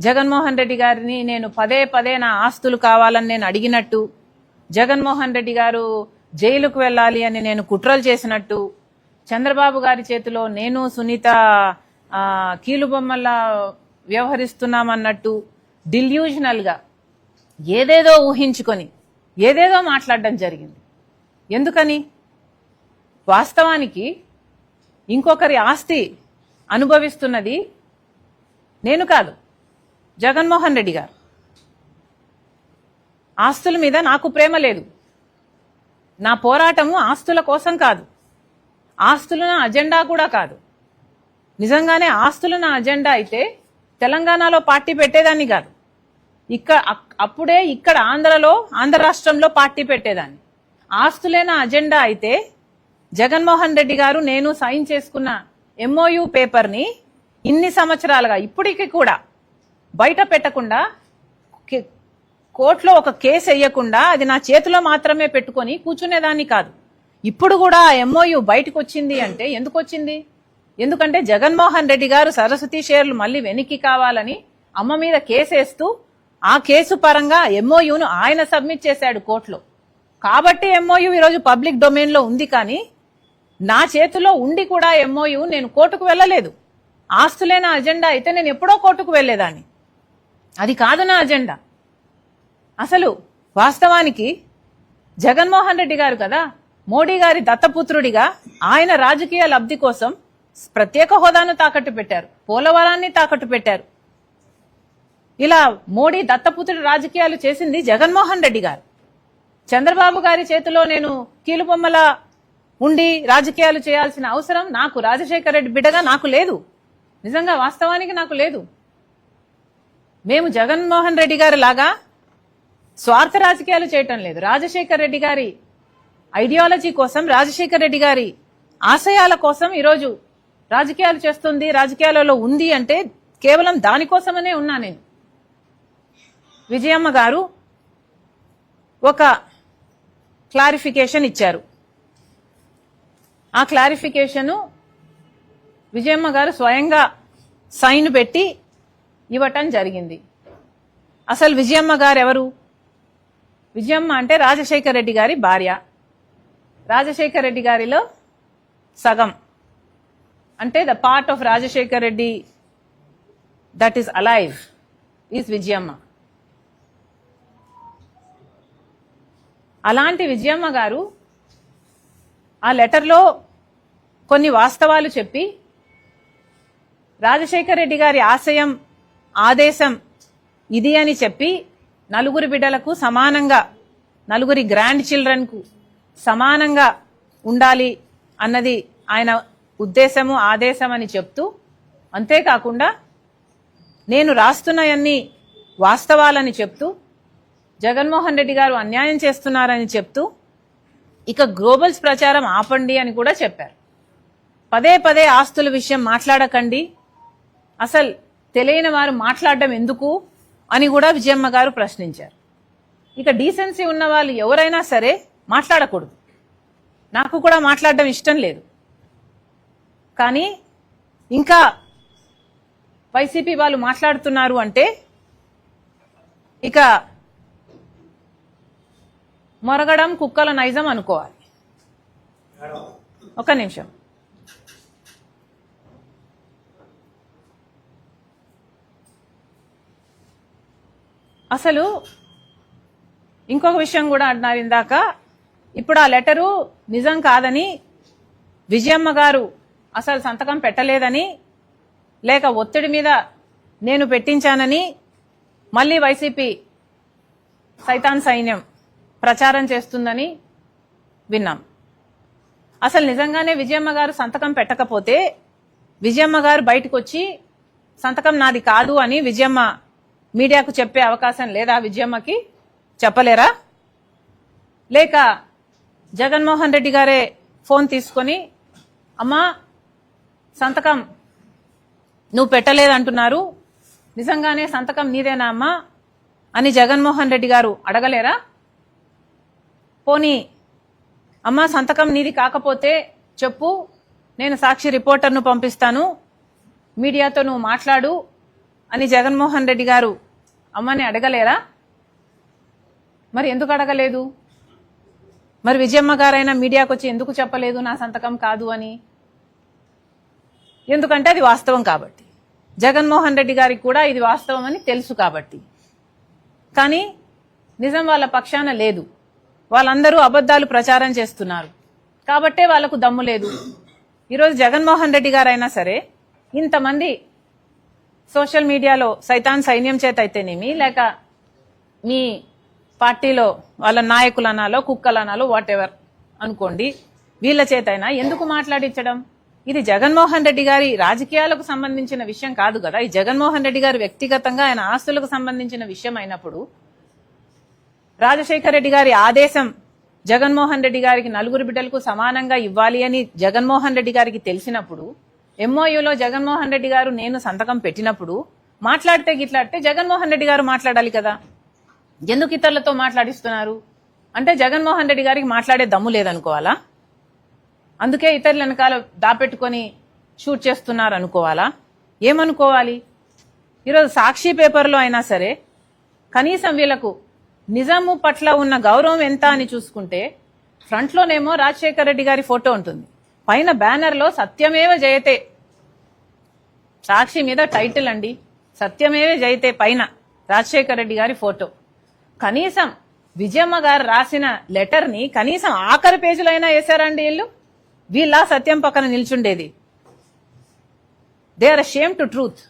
జగన్మోహన్ రెడ్డి గారిని నేను పదే పదే నా ఆస్తులు కావాలని నేను అడిగినట్టు, జగన్మోహన్ రెడ్డి గారు జైలుకు వెళ్ళాలి అని నేను కుట్రలు చేసినట్టు, చంద్రబాబు గారి చేతిలో నేను సునీత కీలుబొమ్మల్లా వ్యవహరిస్తున్నామన్నట్టు డిల్యూజనల్ గా ఏదేదో ఊహించుకొని ఏదేదో మాట్లాడడం జరిగింది. ఎందుకని? వాస్తవానికి ఇంకొకరి ఆస్తి అనుభవిస్తున్నది నేను కాదు, జగన్మోహన్ రెడ్డి గారు. ఆస్తుల మీద నాకు ప్రేమ లేదు. నా పోరాటము ఆస్తుల కోసం కాదు, ఆస్తుల నా అజెండా కూడా కాదు. నిజంగానే ఆస్తుల నా అజెండా అయితే తెలంగాణలో పార్టీ పెట్టేదాన్ని కాదు, అప్పుడే ఇక్కడ ఆంధ్ర రాష్ట్రంలో పార్టీ పెట్టేదాన్ని. ఆస్తులే నా అజెండా అయితే జగన్మోహన్ రెడ్డి గారు నేను సైన్ చేసుకున్న MOU పేపర్ని ఇన్ని సంవత్సరాలుగా ఇప్పటికీ కూడా బయట పెట్టకుండా, కోర్టులో ఒక కేసు వేయకుండా అది నా చేతిలో మాత్రమే పెట్టుకొని కూర్చునేదాన్ని కాదు. ఇప్పుడు కూడా ఆ MOU బయటకు వచ్చింది అంటే ఎందుకు వచ్చింది? ఎందుకంటే జగన్మోహన్ రెడ్డి గారు సరస్వతి షేర్లు మళ్ళీ వెనక్కి కావాలని అమ్మ మీద కేసేస్తూ ఆ కేసు పరంగా MOUను ఆయన సబ్మిట్ చేశాడు కోర్టులో. కాబట్టి MOU ఈరోజు పబ్లిక్ డొమైన్ లో ఉంది. కానీ నా చేతిలో ఉండి కూడా MOU నేను కోర్టుకు వెళ్ళలేదు. ఆస్తులే నా అజెండా అయితే నేను ఎప్పుడో కోర్టుకు వెళ్లేదాన్ని. అది కాదు నా అజెండా. అసలు వాస్తవానికి జగన్మోహన్ రెడ్డి గారు కదా మోడీ గారి దత్తపుత్రుడిగా ఆయన రాజకీయ లబ్ధి కోసం ప్రత్యేక హోదాను తాకట్టు పెట్టారు, పోలవరాన్ని తాకట్టు పెట్టారు. ఇలా మోడీ దత్తపుత్రుడి రాజకీయాలు చేసింది జగన్మోహన్ రెడ్డి గారు. చంద్రబాబు గారి చేతిలో నేను కీలుబొమ్మల ఉండి రాజకీయాలు చేయాల్సిన అవసరం నాకు, రాజశేఖర రెడ్డి బిడ్డగా నాకు లేదు. నిజంగా వాస్తవానికి నాకు లేదు. మేము జగన్మోహన్ రెడ్డి గారి లాగా స్వార్థ రాజకీయాలు చేయటం లేదు. రాజశేఖర రెడ్డి గారి ఐడియాలజీ కోసం, రాజశేఖర రెడ్డి గారి ఆశయాల కోసం ఈరోజు రాజకీయాలు చేస్తుంది, రాజకీయాలలో ఉంది అంటే కేవలం దానికోసమనే ఉన్నా నేను. విజయమ్మ గారు ఒక క్లారిఫికేషన్ ఇచ్చారు. ఆ క్లారిఫికేషన్ విజయమ్మ గారు స్వయంగా సైన్ పెట్టి ఇవ్వటం జరిగింది. అసలు విజయమ్మ గారు ఎవరు? విజయమ్మ అంటే రాజశేఖర రెడ్డి గారి భార్య. రాజశేఖర రెడ్డి గారిలో సగం అంటే the part of Rajasekhara Reddy that is alive is Vijayamma. అలాంటి విజయమ్మ గారు ఆ లెటర్లో కొన్ని వాస్తవాలు చెప్పి రాజశేఖర రెడ్డి గారి ఆశయం, ఆదేశం ఇది అని చెప్పి నలుగురి బిడ్డలకు సమానంగా, నలుగురి గ్రాండ్ చిల్డ్రన్ కు సమానంగా ఉండాలి అన్నది ఆయన ఉద్దేశము, ఆదేశం అని చెప్తూ, అంతేకాకుండా నేను రాస్తున్నవన్నీ వాస్తవాలని చెప్తూ, జగన్మోహన్ రెడ్డి గారు అన్యాయం చేస్తున్నారని చెప్తూ, ఇక గ్లోబల్స్ ప్రచారం ఆపండి అని కూడా చెప్పారు. పదే పదే ఆస్తుల విషయం మాట్లాడకండి, అసలు తెలియని వారు మాట్లాడడం ఎందుకు అని కూడా విజయమ్మ గారు ప్రశ్నించారు. ఇక డీసెన్సీ ఉన్న వాళ్ళు ఎవరైనా సరే మాట్లాడకూడదు. నాకు కూడా మాట్లాడడం ఇష్టం లేదు. కానీ ఇంకా వైసీపీ వాళ్ళు మాట్లాడుతున్నారు అంటే ఇక మొరగడం కుక్కల నైజం అనుకోవాలి. ఒక నిమిషం. అసలు ఇంకొక విషయం కూడా అన్నారు ఇందాక. ఇప్పుడు ఆ లెటరు నిజం కాదని, విజయమ్మ గారు అసలు సంతకం పెట్టలేదని, లేక ఒత్తిడి మీద నేను పెట్టించానని మళ్ళీ వైసీపీ సైతాన్ సైన్యం ప్రచారం చేస్తుందని విన్నాం. అసలు నిజంగానే విజయమ్మ గారు సంతకం పెట్టకపోతే విజయమ్మ గారు బయటకు వచ్చి సంతకం నాది కాదు అని విజయమ్మ మీడియాకు చెప్పే అవకాశం లేదా? విజయమ్మకి చెప్పలేరా? లేక జగన్మోహన్ రెడ్డి గారే ఫోన్ తీసుకొని అమ్మా సంతకం నువ్వు పెట్టలేదంటున్నారు, నిజంగానే సంతకం నీదేనా అమ్మా అని జగన్మోహన్ రెడ్డి గారు అడగలేరా? పోనీ అమ్మా సంతకం నీది కాకపోతే చెప్పు, నేను సాక్షి రిపోర్టర్ను పంపిస్తాను, మీడియాతో నువ్వు మాట్లాడు, అని జగన్మోహన్ రెడ్డి గారు అమ్మని అడగలేరా? మరి ఎందుకు అడగలేదు? మరి విజయమ్మ గారైనా మీడియాకు వచ్చి ఎందుకు చెప్పలేదు నా సంతకం కాదు అని? ఎందుకంటే అది వాస్తవం కాబట్టి, జగన్మోహన్ రెడ్డి గారికి కూడా ఇది వాస్తవం అని తెలుసు కాబట్టి. కానీ నిజం వాళ్ళ పక్షాన లేదు. వాళ్ళందరూ అబద్ధాలు ప్రచారం చేస్తున్నారు కాబట్టే వాళ్లకు దమ్ము లేదు. ఈరోజు జగన్మోహన్ రెడ్డి గారైనా సరే ఇంతమంది సోషల్ మీడియాలో సైతాన్ సైన్యం చేత అయితేనేమి, లేక మీ పార్టీలో వాళ్ళ నాయకులనాలో కుక్కలనాలో వాట్ ఎవర్ అనుకోండి, వీళ్ళ చేతైనా ఎందుకు మాట్లాడించడం? ఇది జగన్మోహన్ రెడ్డి గారి రాజకీయాలకు సంబంధించిన విషయం కాదు కదా. ఈ జగన్మోహన్ రెడ్డి గారు వ్యక్తిగతంగా ఆయన ఆస్తులకు సంబంధించిన విషయం అయినప్పుడు, రాజశేఖర రెడ్డి గారి ఆదేశం జగన్మోహన్ రెడ్డి గారికి 4 బిడ్డలకు సమానంగా ఇవ్వాలి అని జగన్మోహన్ రెడ్డి గారికి తెలిసినప్పుడు, ఎంఓయూలో జగన్మోహన్ రెడ్డి గారు నేను సంతకం పెట్టినప్పుడు మాట్లాడితే గిట్లాడితే జగన్మోహన్ రెడ్డి గారు మాట్లాడాలి కదా. ఎందుకు ఇతరులతో మాట్లాడిస్తున్నారు అంటే జగన్మోహన్ రెడ్డి గారికి మాట్లాడే దమ్ము లేదనుకోవాలా? అందుకే ఇతరుల వెనకాల దాపెట్టుకొని షూట్ చేస్తున్నారు అనుకోవాలా? ఏమనుకోవాలి? ఈరోజు సాక్షి పేపర్లో అయినా సరే కనీసం వీళ్లకు నిజాము పట్ల ఉన్న గౌరవం ఎంత అని చూసుకుంటే, ఫ్రంట్లోనేమో రాజశేఖర రెడ్డి గారి ఫోటో ఉంటుంది, పైన బ్యానర్లో సత్యమేవ జయతే, సాక్షి మీద టైటిల్ అండి, సత్యమేవ జయతే, పైన రాజశేఖర రెడ్డి గారి ఫోటో. కనీసం విజయమ్మ గారు రాసిన లెటర్ ని కనీసం ఆఖరి పేజీలో అయినా వేశారండి వీళ్ళు? వీళ్ళ సత్యం పక్కన నిల్చుండేది. They are ashamed to truth.